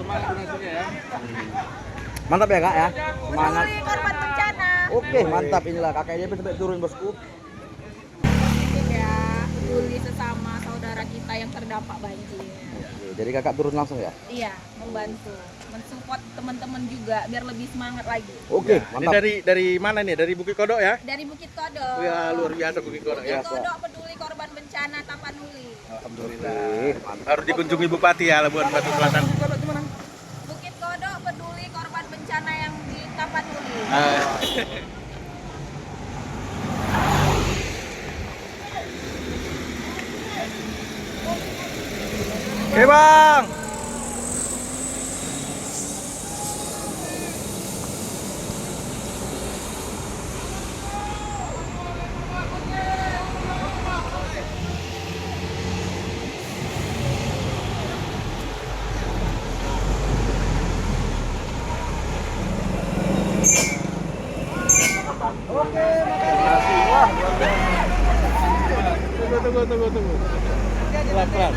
semangat donasinya ya. Mantap ya kak ya, semangat. Peduli korban bencana. Oke mantap, inilah kakaknya sampai turun bosku. Ya, peduli sesama saudara kita yang terdampak banjir. Oke, jadi kakak turun langsung ya? Iya, membantu, mensupport teman-teman juga biar lebih semangat lagi. Oke, Ya, mantap. ini dari mana nih? Dari Bukit Kodok ya? Dari Bukit Kodok. Ya luar biasa Bukit Kodok ya. Bukit Kodok peduli korban bencana Tapanuli. Alhamdulillah. Oke, mantap. Harus dikunjungi Bupati ya Labuan Batu Selatan. Bukit Kodok peduli korban bencana yang di Tapanuli. Oke bang. Oke, makasih. Wah, Tunggu. Pelan-pelan.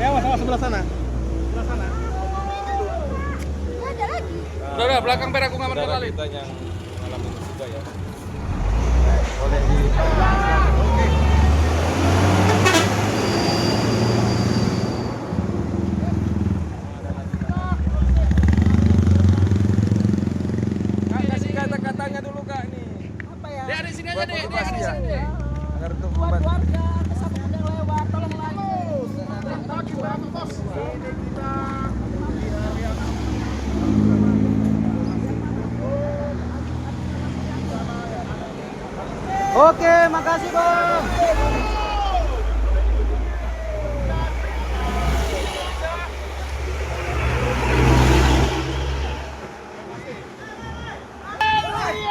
Ya, awas sebelah sana. Sebelah sana. Ada lagi. Udah, belakang perak aku ngaman kali. Kita yang ngalamin juga ya. Boleh di. Kak, kasih kata-katanya dulu kak nih. Apa ya? Dia di sini aja Buat deh, dia di motivasi ya. sini. Agar untuk Buat membantu. warga atau siapapun yang lewat, tolong lagi. Oke, makasih bang.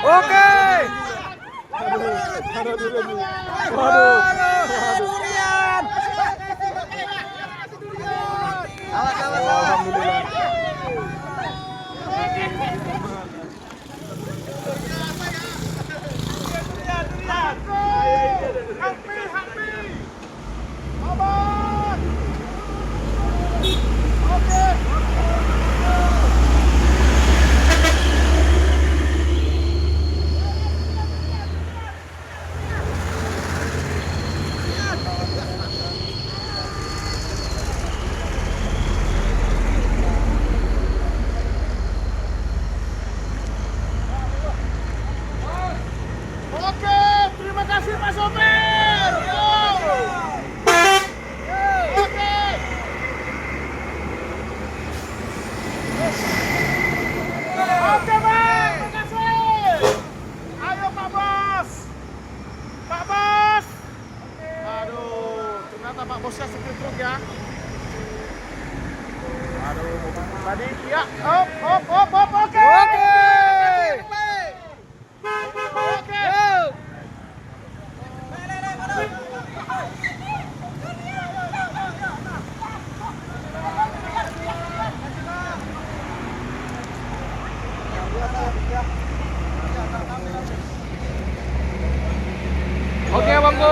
Oke. Durian. Awas. Alhamdulillah. Oke, terima kasih Pak Sopir. Oke. Oke Bang, terima kasih. Ayo Pak Bos. Pak Bos. Aduh, ternyata Pak Bosnya supir truk ya. Aduh, tadi ya, oke. Oke. Oke, Bang Go.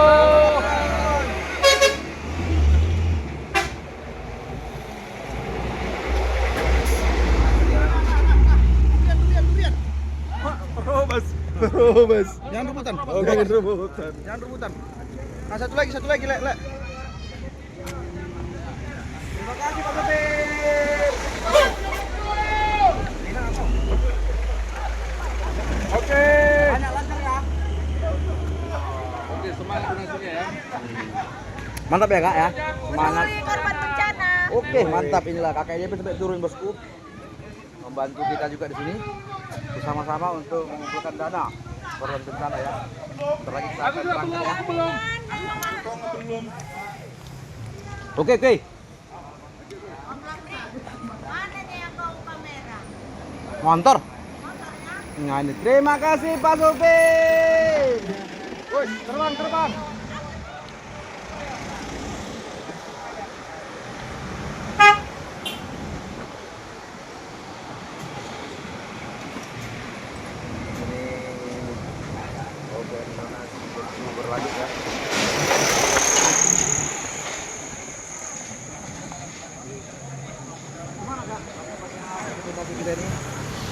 Terus. Jangan rebutan. Oke, rebutan. Jangan rebutan. Nah, satu lagi, lek. Terima kasih Pak Sopir. Oke. Banyak lancar ya. Oke, semangat donasinya ya. Mantap ya kak ya, semangat. Peduli korban bencana. Oke mantap, inilah kakaknya sampai turun bosku. Membantu kita juga di sini bersama-sama untuk mengumpulkan dana korban bencana ya. Bentar lagi kita akan berangkat ya. Oke. Mana nih yang bawa kamera? Motor. Nah ini terima kasih Pak Sopir. Woi, terbang. Berlanjut ya. Gimana kak? lokasi kita ini?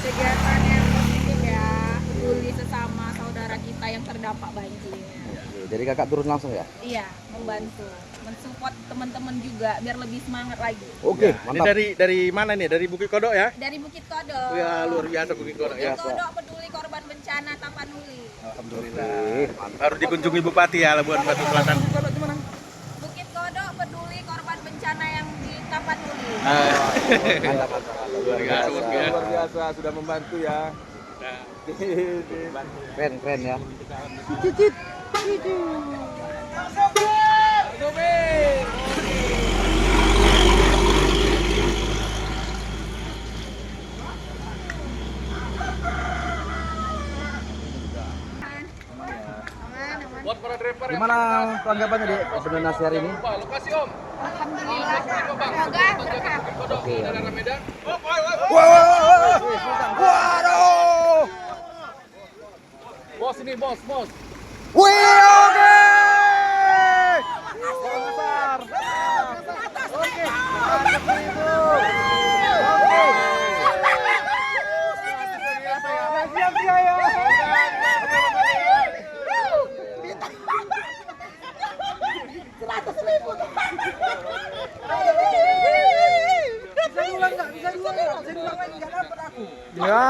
Kegiatan yang positif ya, peduli sesama saudara kita yang terdampak banjir. Oke, jadi kakak turun langsung ya? Iya, membantu, mensupport teman-teman juga biar lebih semangat lagi. Oke, Ini mantap. dari mana nih? Dari Bukit Kodok ya? Dari Bukit Kodok. Ya luar biasa Bukit Kodok ya. Bukit Kodok peduli korban bencana Tapanuli. Alhamdulillah. Oke, mantap. Harus dikunjungi Bupati ya Labuan Batu Selatan. Bukit Kodok peduli korban bencana yang di Tapanuli. Mantap, mantap. Luar biasa, Bos, ya. Luar biasa sudah membantu ya. Nah, Keren, keren ya. Gimana tanggapannya Dek donasi hari ini? Alhamdulillah. Semoga berkah. Oke. Waduh. Bos ini bos. Wih, oke. Besar. Oke. Mantap itu. Oke. Siap ya. Bisa diulang lagi, nggak dapat aku. Ya.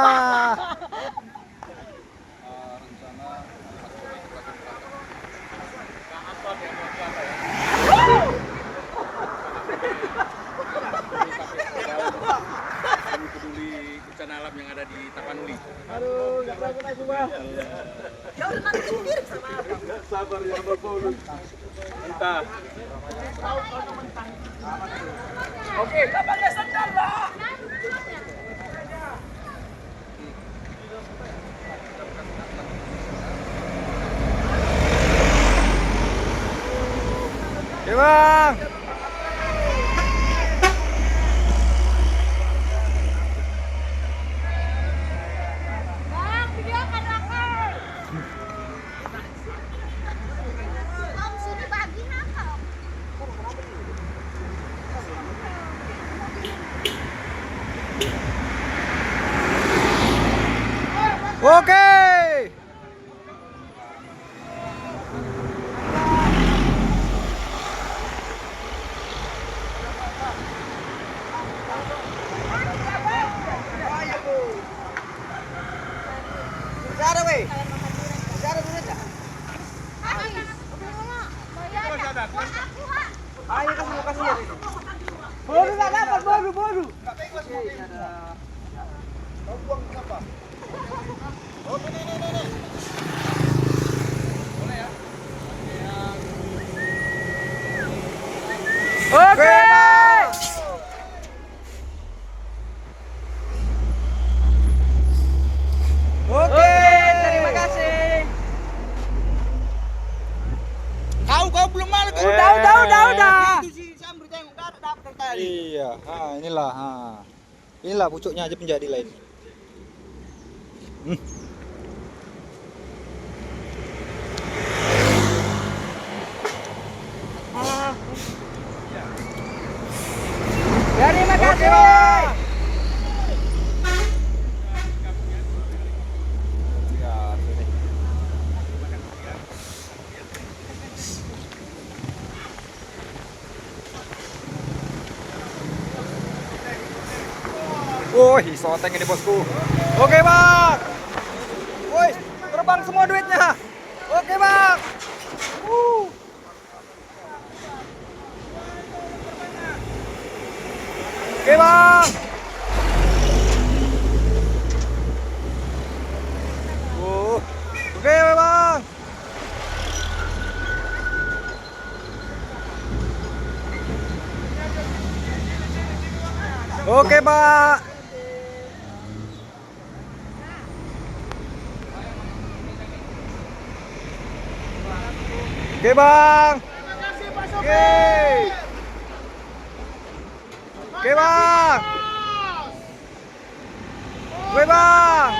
peduli bencana alam yang ada di Tapanuli. Aduh, nggak dapat aku bang. Sabar ya Bapak. Kita Oke, kabarnya sendal lah. Oke bang. Bang, videokan aku. Om sudah bagi apa? Oke. Bicara weh. Bicara dulu aja. Ayo kasih lokasi ya. Baru nggak dapat, baru. Oke. Oke, terima kasih. Kau belum malu. Udah. Itu si Samri tengok dapat tadi. Iya, inilah. Inilah pucuknya aja penjadi lain. Terima kasih. Woi, soteng ini bosku. Oke bang. Woi, terbang semua duitnya. Oke bang. Oke bang. Oke bang. Oke pak. Oke bang. Oke. Oke bang. Oke bang.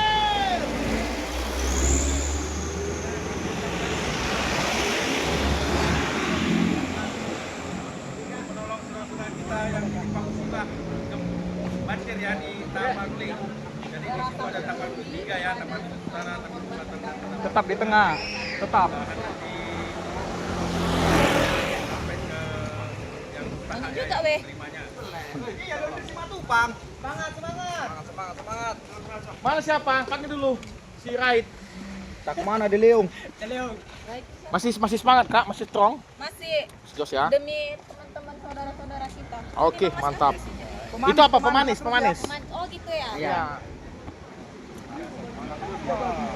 menolong saudara kita yang ditimpa musibah banjir ya di Jadi di situ ada taman tiga ya, taman utara, taman selatan, dan taman Tetap di tengah. Tetap. sampai ke yang Banyak juga weh. terimanya. Iya, ada di Simatupang. Semangat. Mana siapa? Panggil dulu si Raid. Tak kemana di Leung? Masih semangat kak, masih strong. Masih Jos ya. demi teman-teman saudara-saudara kita. Oke, Ini Mas mantap. Andres ini. Itu apa pemanis? Oh gitu ya. Iya.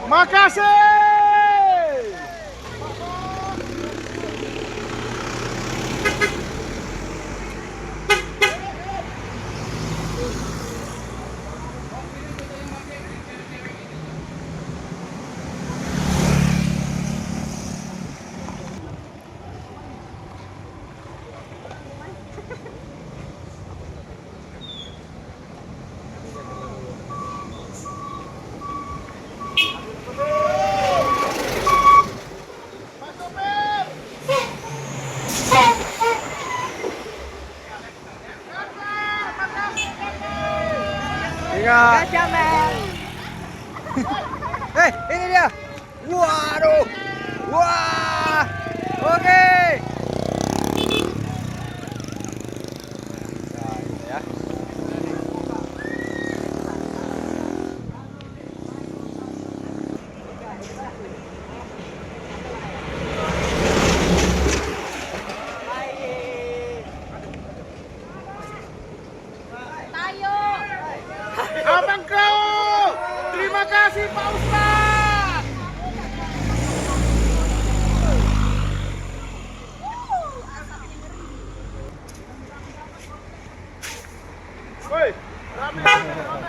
Makasih. Iya. Ini dia. Waduh. Wah. Oke. Nah, ini ya. Tayo. Abang kau. Terima kasih Pak Ustaz. Woi, rame.